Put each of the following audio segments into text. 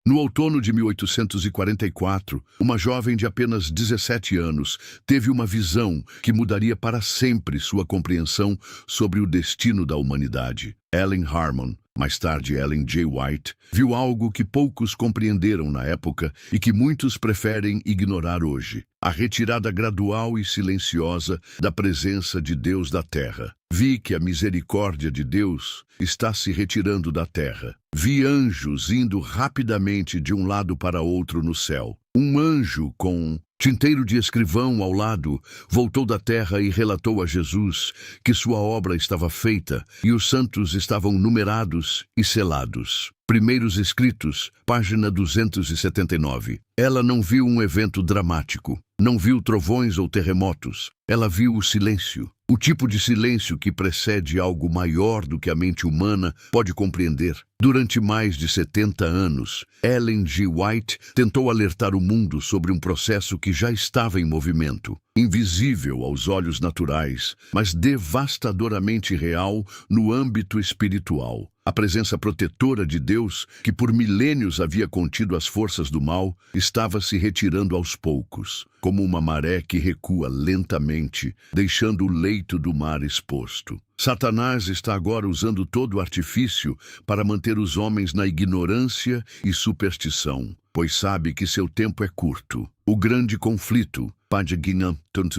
No outono de 1844, uma jovem de apenas 17 anos teve uma visão que mudaria para sempre sua compreensão sobre o destino da humanidade. Ellen Harmon, mais tarde Ellen G. White, viu algo que poucos compreenderam na época e que muitos preferem ignorar hoje: a retirada gradual e silenciosa da presença de Deus da Terra. Vi que a misericórdia de Deus está se retirando da Terra. Vi anjos indo rapidamente de um lado para outro no céu. Um anjo com tinteiro de escrivão ao lado voltou da terra e relatou a Jesus que sua obra estava feita e os santos estavam numerados e selados. Primeiros Escritos, página 279. Ela não viu um evento dramático, não viu trovões ou terremotos. Ela viu o silêncio. O tipo de silêncio que precede algo maior do que a mente humana pode compreender. Durante mais de 70 anos, Ellen G. White tentou alertar o mundo sobre um processo que já estava em movimento, invisível aos olhos naturais, mas devastadoramente real no âmbito espiritual. A presença protetora de Deus, que por milênios havia contido as forças do mal, estava se retirando aos poucos, como uma maré que recua lentamente, deixando o leito do mar exposto. Satanás está agora usando todo o artifício para manter os homens na ignorância e superstição, pois sabe que seu tempo é curto. O grande conflito, página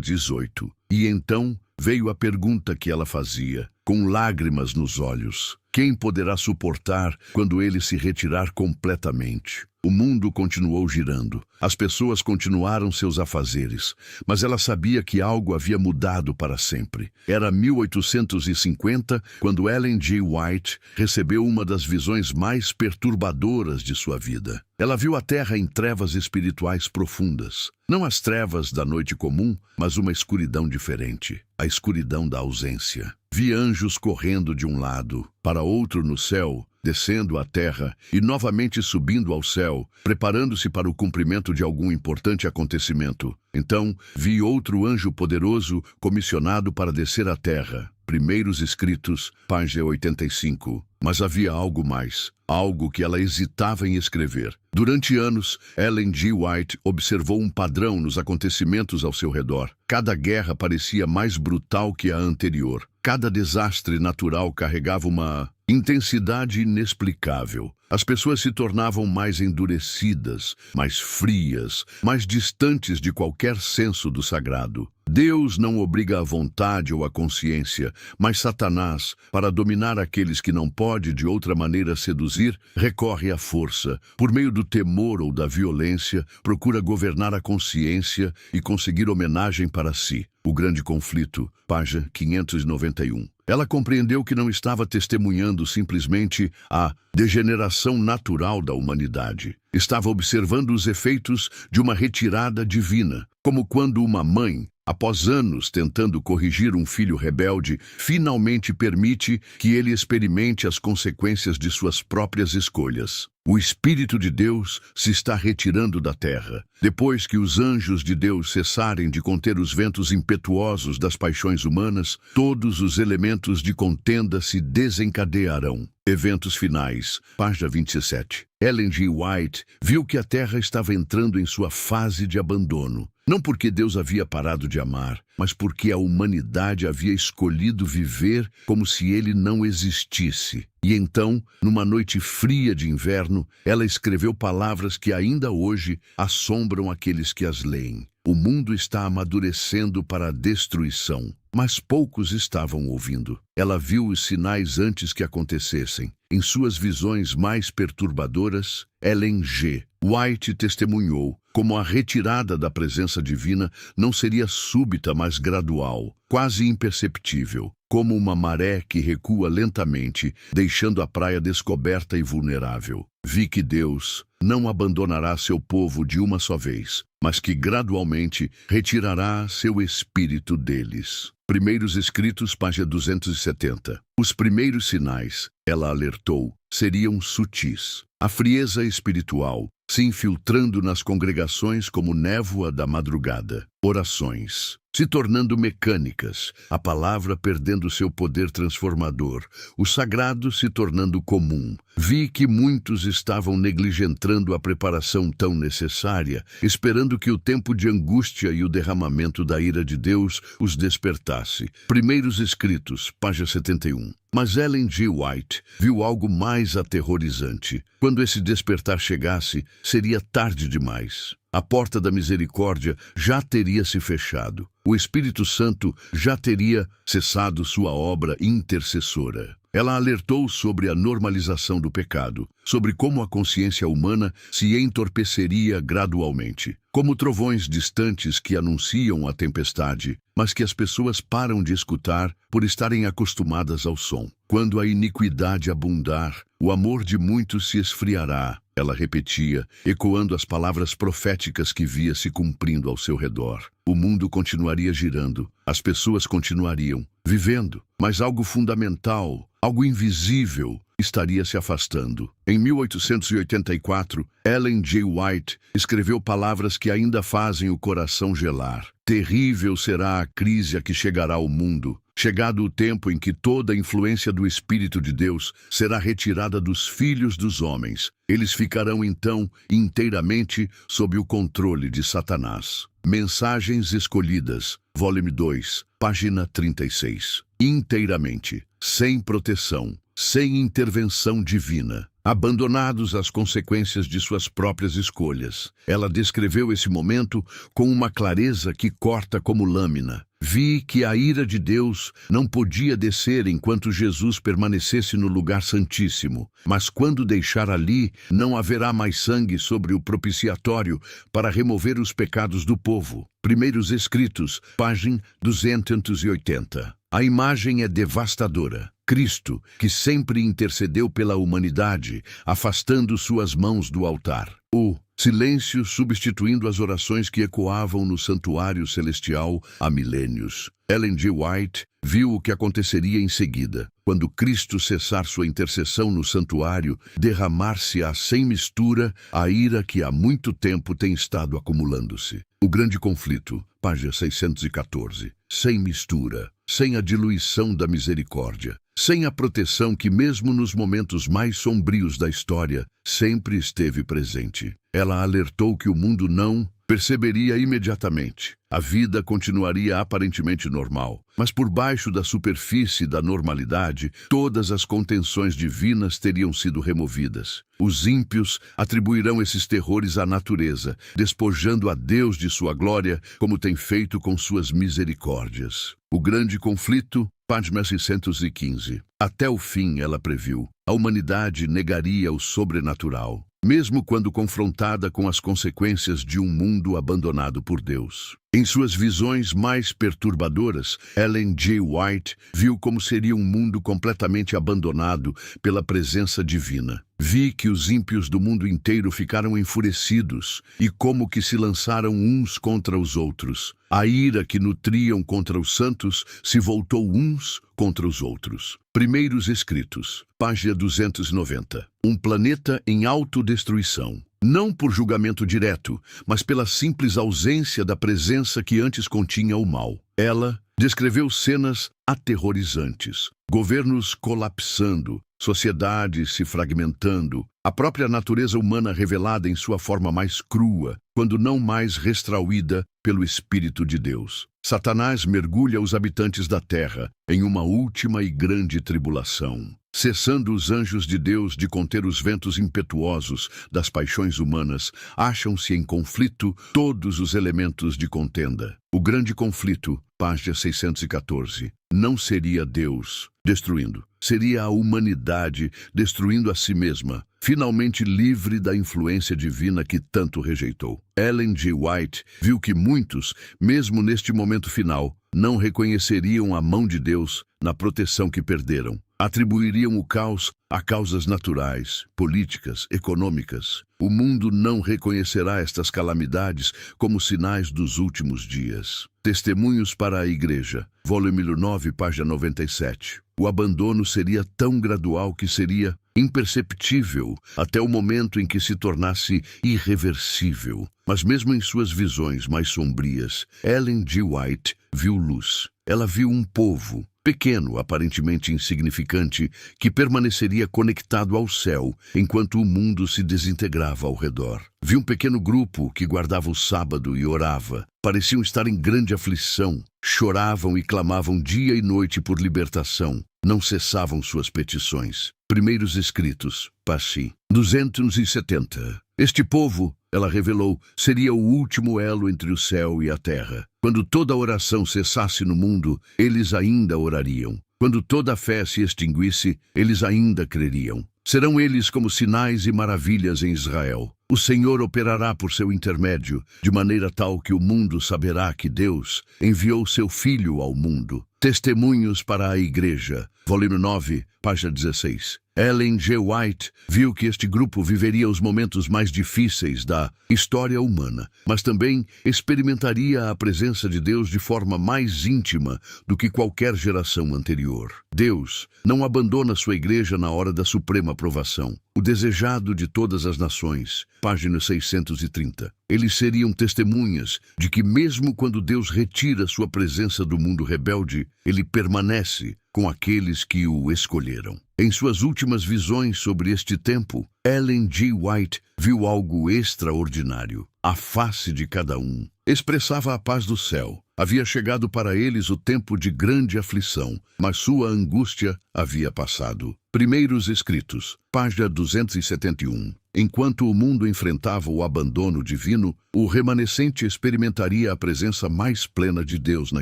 18. E então veio a pergunta que ela fazia, com lágrimas nos olhos: quem poderá suportar quando ele se retirar completamente? O mundo continuou girando. As pessoas continuaram seus afazeres, mas ela sabia que algo havia mudado para sempre. Era 1850 quando Ellen G. White recebeu uma das visões mais perturbadoras de sua vida. Ela viu a Terra em trevas espirituais profundas. Não as trevas da noite comum, mas uma escuridão diferente. A escuridão da ausência. Vi anjos correndo de um lado para outro no céu, descendo à terra e novamente subindo ao céu, preparando-se para o cumprimento de algum importante acontecimento. Então, vi outro anjo poderoso comissionado para descer à terra. Primeiros Escritos, página 85. Mas havia algo mais, algo que ela hesitava em escrever. Durante anos, Ellen G. White observou um padrão nos acontecimentos ao seu redor. Cada guerra parecia mais brutal que a anterior. Cada desastre natural carregava uma intensidade inexplicável. As pessoas se tornavam mais endurecidas, mais frias, mais distantes de qualquer senso do sagrado. Deus não obriga a vontade ou a consciência, mas Satanás, para dominar aqueles que não pode de outra maneira seduzir, recorre à força. Por meio do temor ou da violência, procura governar a consciência e conseguir homenagem para si. O grande conflito, página 591. Ela compreendeu que não estava testemunhando simplesmente a degeneração natural da humanidade. Estava observando os efeitos de uma retirada divina, como quando uma mãe, após anos tentando corrigir um filho rebelde, finalmente permite que ele experimente as consequências de suas próprias escolhas. O Espírito de Deus se está retirando da terra. Depois que os anjos de Deus cessarem de conter os ventos impetuosos das paixões humanas, todos os elementos de contenda se desencadearão. Eventos finais, página 27. Ellen G. White viu que a terra estava entrando em sua fase de abandono. Não porque Deus havia parado de amar, mas porque a humanidade havia escolhido viver como se ele não existisse. E então, numa noite fria de inverno, ela escreveu palavras que ainda hoje assombram aqueles que as leem. O mundo está amadurecendo para a destruição, mas poucos estavam ouvindo. Ela viu os sinais antes que acontecessem. Em suas visões mais perturbadoras, Ellen G. White testemunhou como a retirada da presença divina não seria súbita, mas gradual, quase imperceptível, como uma maré que recua lentamente, deixando a praia descoberta e vulnerável. Vi que Deus não abandonará seu povo de uma só vez, mas que gradualmente retirará seu espírito deles. Primeiros Escritos, página 270. Os primeiros sinais, ela alertou, seriam sutis. A frieza espiritual se infiltrando nas congregações como névoa da madrugada. Orações se tornando mecânicas, a palavra perdendo seu poder transformador, o sagrado se tornando comum. Vi que muitos estavam negligenciando a preparação tão necessária, esperando que o tempo de angústia e o derramamento da ira de Deus os despertasse. Primeiros Escritos, página 71. Mas Ellen G. White viu algo mais aterrorizante. Quando esse despertar chegasse, seria tarde demais. A porta da misericórdia já teria se fechado. O Espírito Santo já teria cessado sua obra intercessora. Ela alertou sobre a normalização do pecado, sobre como a consciência humana se entorpeceria gradualmente, como trovões distantes que anunciam a tempestade, mas que as pessoas param de escutar por estarem acostumadas ao som. Quando a iniquidade abundar, o amor de muitos se esfriará, ela repetia, ecoando as palavras proféticas que via se cumprindo ao seu redor. O mundo continuaria girando, as pessoas continuariam vivendo, mas algo fundamental, algo invisível, estaria se afastando. Em 1884, Ellen G. White escreveu palavras que ainda fazem o coração gelar. Terrível será a crise a que chegará o mundo, chegado o tempo em que toda a influência do Espírito de Deus será retirada dos filhos dos homens. Eles ficarão, então, inteiramente sob o controle de Satanás. Mensagens Escolhidas, volume 2, página 36. Inteiramente, sem proteção, sem intervenção divina, abandonados às consequências de suas próprias escolhas. Ela descreveu esse momento com uma clareza que corta como lâmina. Vi que a ira de Deus não podia descer enquanto Jesus permanecesse no lugar santíssimo, mas quando deixar ali, não haverá mais sangue sobre o propiciatório para remover os pecados do povo. Primeiros Escritos, página 280. A imagem é devastadora. Cristo, que sempre intercedeu pela humanidade, afastando suas mãos do altar. O silêncio substituindo as orações que ecoavam no santuário celestial há milênios. Ellen G. White viu o que aconteceria em seguida. Quando Cristo cessar sua intercessão no santuário, derramar-se-á sem mistura a ira que há muito tempo tem estado acumulando-se. O grande conflito, página 614. Sem mistura, sem a diluição da misericórdia, sem a proteção que mesmo nos momentos mais sombrios da história sempre esteve presente. Ela alertou que o mundo não perceberia imediatamente. A vida continuaria aparentemente normal, mas por baixo da superfície da normalidade, todas as contenções divinas teriam sido removidas. Os ímpios atribuirão esses terrores à natureza, despojando a Deus de sua glória, como tem feito com suas misericórdias. O grande conflito, página 615. Até o fim, ela previu, a humanidade negaria o sobrenatural, mesmo quando confrontada com as consequências de um mundo abandonado por Deus. Em suas visões mais perturbadoras, Ellen G. White viu como seria um mundo completamente abandonado pela presença divina. Vi que os ímpios do mundo inteiro ficaram enfurecidos e como que se lançaram uns contra os outros. A ira que nutriam contra os santos se voltou uns contra os outros. Primeiros Escritos, página 290. Um planeta em autodestruição. Não por julgamento direto, mas pela simples ausência da presença que antes continha o mal. Ela descreveu cenas aterrorizantes, governos colapsando, sociedades se fragmentando, a própria natureza humana revelada em sua forma mais crua, quando não mais restrauída pelo Espírito de Deus. Satanás mergulha os habitantes da terra em uma última e grande tribulação. Cessando os anjos de Deus de conter os ventos impetuosos das paixões humanas, acham-se em conflito todos os elementos de contenda. O grande conflito, página 614, não seria Deus destruindo, seria a humanidade destruindo a si mesma, finalmente livre da influência divina que tanto rejeitou. Ellen G. White viu que muitos, mesmo neste momento final, não reconheceriam a mão de Deus na proteção que perderam. Atribuiriam o caos a causas naturais, políticas, econômicas. O mundo não reconhecerá estas calamidades como sinais dos últimos dias. Testemunhos para a Igreja, volume 9, página 97. O abandono seria tão gradual que seria imperceptível, até o momento em que se tornasse irreversível. Mas mesmo em suas visões mais sombrias, Ellen G. White viu luz. Ela viu um povo, pequeno, aparentemente insignificante, que permaneceria conectado ao céu enquanto o mundo se desintegrava ao redor. Viu um pequeno grupo que guardava o sábado e orava. Pareciam estar em grande aflição. Choravam e clamavam dia e noite por libertação. Não cessavam suas petições. Primeiros escritos, Paci, 270. Este povo, ela revelou, seria o último elo entre o céu e a terra. Quando toda oração cessasse no mundo, eles ainda orariam. Quando toda a fé se extinguisse, eles ainda creriam. Serão eles como sinais e maravilhas em Israel. O Senhor operará por seu intermédio, de maneira tal que o mundo saberá que Deus enviou seu Filho ao mundo. Testemunhos para a Igreja, volume 9, página 16. Ellen G. White viu que este grupo viveria os momentos mais difíceis da história humana, mas também experimentaria a presença de Deus de forma mais íntima do que qualquer geração anterior. Deus não abandona sua igreja na hora da suprema provação. O desejado de todas as nações, página 630. Eles seriam testemunhas de que mesmo quando Deus retira sua presença do mundo rebelde, ele permanece com aqueles que o escolheram. Em suas últimas visões sobre este tempo, Ellen G. White viu algo extraordinário. A face de cada um expressava a paz do céu. Havia chegado para eles o tempo de grande aflição, mas sua angústia havia passado. Primeiros escritos, página 271. Enquanto o mundo enfrentava o abandono divino, o remanescente experimentaria a presença mais plena de Deus na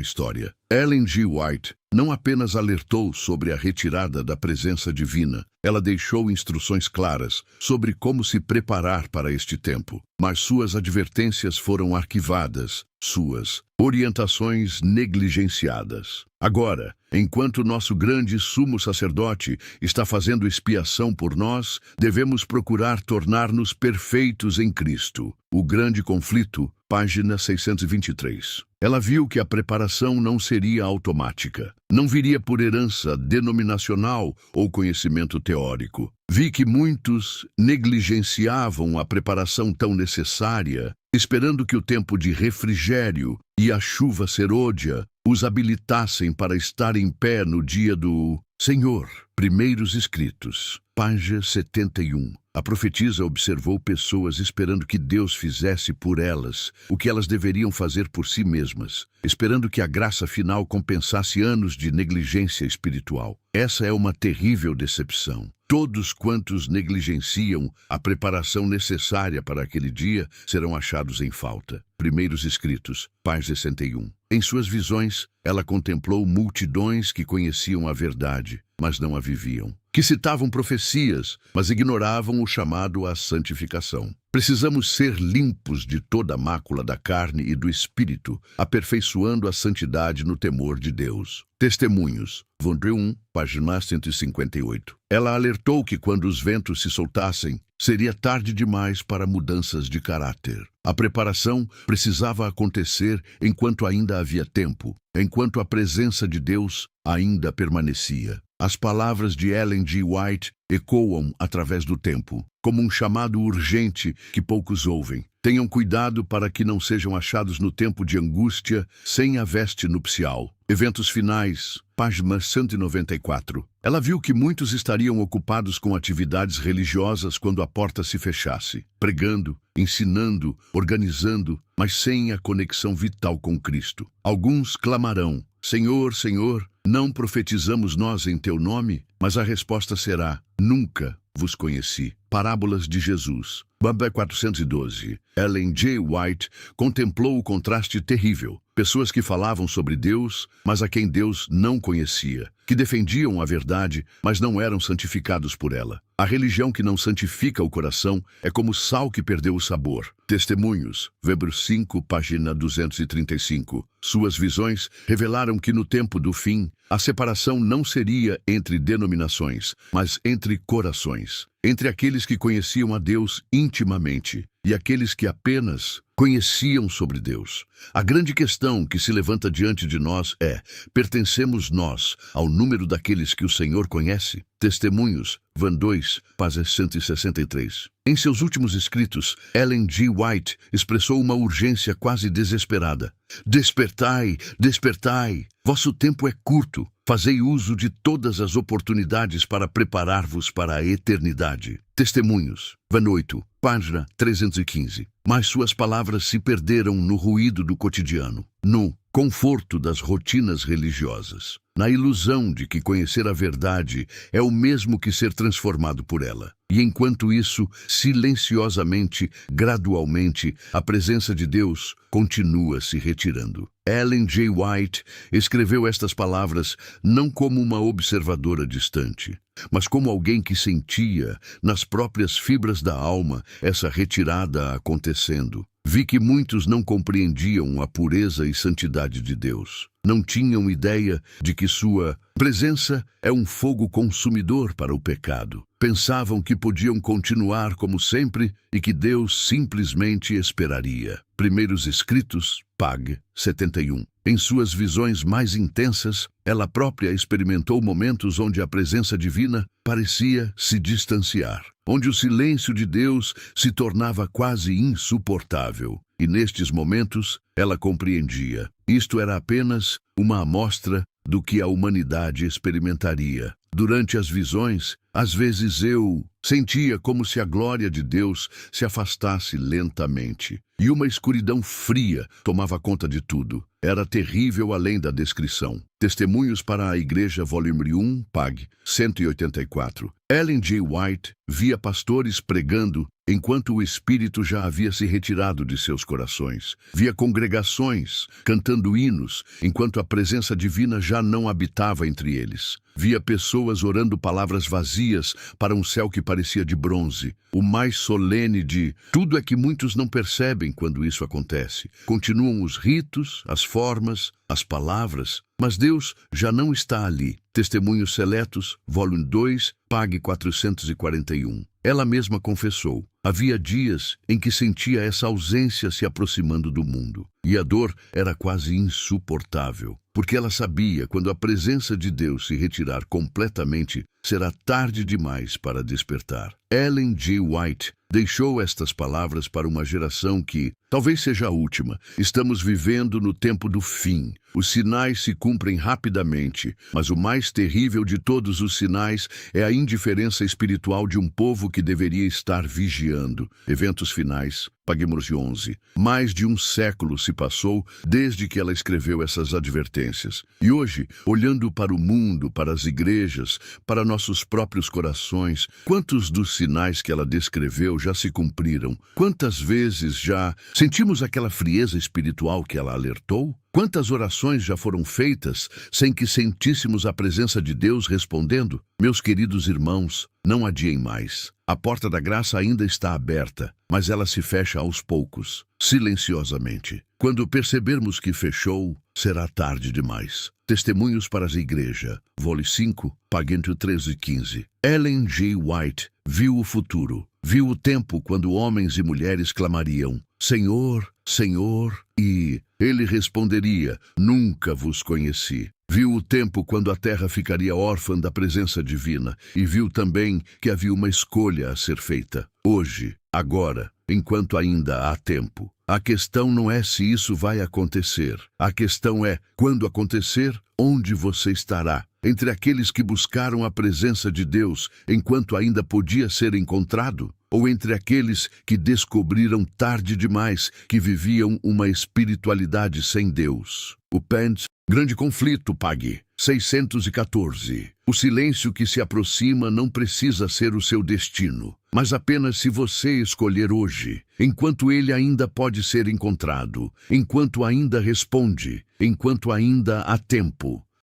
história. Ellen G. White não apenas alertou sobre a retirada da presença divina, ela deixou instruções claras sobre como se preparar para este tempo, mas suas advertências foram arquivadas, suas orientações negligenciadas. Agora, enquanto nosso grande sumo sacerdote está fazendo expiação por nós, devemos procurar tornar-nos perfeitos em Cristo. O grande conflito, página 623. Ela viu que a preparação não seria automática. Não viria por herança denominacional ou conhecimento teórico. Vi que muitos negligenciavam a preparação tão necessária, esperando que o tempo de refrigério e a chuva serôdia os habilitassem para estar em pé no dia do Senhor. Primeiros escritos, página 71. A profetisa observou pessoas esperando que Deus fizesse por elas o que elas deveriam fazer por si mesmas, esperando que a graça final compensasse anos de negligência espiritual. Essa é uma terrível decepção. Todos quantos negligenciam a preparação necessária para aquele dia serão achados em falta. Primeiros escritos, página 61. Em suas visões, ela contemplou multidões que conheciam a verdade, mas não a viviam, que citavam profecias, mas ignoravam o chamado à santificação. Precisamos ser limpos de toda a mácula da carne e do espírito, aperfeiçoando a santidade no temor de Deus. Testemunhos, volume 1, página 158. Ela alertou que quando os ventos se soltassem, seria tarde demais para mudanças de caráter. A preparação precisava acontecer enquanto ainda havia tempo, enquanto a presença de Deus ainda permanecia. As palavras de Ellen G. White ecoam através do tempo, como um chamado urgente que poucos ouvem. Tenham cuidado para que não sejam achados no tempo de angústia, sem a veste nupcial. Eventos finais, página 194. Ela viu que muitos estariam ocupados com atividades religiosas quando a porta se fechasse, pregando, ensinando, organizando, mas sem a conexão vital com Cristo. Alguns clamarão: Senhor, Senhor, não profetizamos nós em teu nome? Mas a resposta será: nunca vos conheci. Parábolas de Jesus. Bamba 412. Ellen G. White contemplou o contraste terrível. Pessoas que falavam sobre Deus, mas a quem Deus não conhecia. Que defendiam a verdade, mas não eram santificados por ela. A religião que não santifica o coração é como sal que perdeu o sabor. Testemunhos, Weber 5, página 235. Suas visões revelaram que no tempo do fim, a separação não seria entre denominações, mas entre corações. Entre aqueles que conheciam a Deus intimamente e aqueles que apenas conheciam sobre Deus. A grande questão que se levanta diante de nós é: pertencemos nós ao número daqueles que o Senhor conhece? Testemunhos, Van 2, página 163. Em seus últimos escritos, Ellen G. White expressou uma urgência quase desesperada. Despertai, despertai! Vosso tempo é curto. Fazei uso de todas as oportunidades para preparar-vos para a eternidade. Testemunhos, Van 8, página 315. Mas suas palavras se perderam no ruído do cotidiano, no conforto das rotinas religiosas, na ilusão de que conhecer a verdade é o mesmo que ser transformado por ela. E enquanto isso, silenciosamente, gradualmente, a presença de Deus continua se retirando. Ellen G. White escreveu estas palavras não como uma observadora distante, mas como alguém que sentia, nas próprias fibras da alma, essa retirada acontecendo. Vi que muitos não compreendiam a pureza e santidade de Deus. Não tinham ideia de que sua presença é um fogo consumidor para o pecado. Pensavam que podiam continuar como sempre e que Deus simplesmente esperaria. Primeiros Escritos, Pag. 71. Em suas visões mais intensas, ela própria experimentou momentos onde a presença divina parecia se distanciar, onde o silêncio de Deus se tornava quase insuportável. E nestes momentos, ela compreendia. Isto era apenas uma amostra do que a humanidade experimentaria. Durante as visões, às vezes eu sentia como se a glória de Deus se afastasse lentamente, e uma escuridão fria tomava conta de tudo. Era terrível além da descrição. Testemunhos para a Igreja, volume 1, Pag. 184. Ellen G. White via pastores pregando enquanto o Espírito já havia se retirado de seus corações. Via congregações cantando hinos enquanto a presença divina já não habitava entre eles. Via pessoas orando palavras vazias para um céu que parecia de bronze. O mais solene de tudo é que muitos não percebem quando isso acontece. Continuam os ritos, as formas, as palavras, mas Deus já não está ali. Testemunhos Seletos, volume 2, Pag. 441. Ela mesma confessou: havia dias em que sentia essa ausência se aproximando do mundo, e a dor era quase insuportável, porque ela sabia, quando a presença de Deus se retirar completamente, será tarde demais para despertar. Ellen G. White deixou estas palavras para uma geração que talvez seja a última. Estamos vivendo no tempo do fim. Os sinais se cumprem rapidamente, mas o mais terrível de todos os sinais é a indiferença espiritual de um povo que deveria estar vigiando. Eventos finais, Pag. 11. Mais de um século se passou desde que ela escreveu essas advertências. E hoje, olhando para o mundo, para as igrejas, para nossos próprios corações, quantos dos sinais que ela descreveu já se cumpriram? Quantas vezes já sentimos aquela frieza espiritual que ela alertou? Quantas orações já foram feitas sem que sentíssemos a presença de Deus respondendo? Meus queridos irmãos, não adiem mais. A porta da graça ainda está aberta, mas ela se fecha aos poucos, silenciosamente. Quando percebermos que fechou, será tarde demais. Testemunhos para a Igreja, volume 5, Pag. 1315. Ellen G. White viu o futuro, viu o tempo quando homens e mulheres clamariam: Senhor, Senhor, e ele responderia: nunca vos conheci. Viu o tempo quando a terra ficaria órfã da presença divina, e viu também que havia uma escolha a ser feita. Hoje, agora, enquanto ainda há tempo. A questão não é se isso vai acontecer. A questão é, quando acontecer, onde você estará? Entre aqueles que buscaram a presença de Deus enquanto ainda podia ser encontrado? Ou entre aqueles que descobriram tarde demais que viviam uma espiritualidade sem Deus? O Pence, Grande Conflito, Pag. 614. O silêncio que se aproxima não precisa ser o seu destino, mas apenas se você escolher hoje, enquanto ele ainda pode ser encontrado, enquanto ainda responde, enquanto ainda há tempo.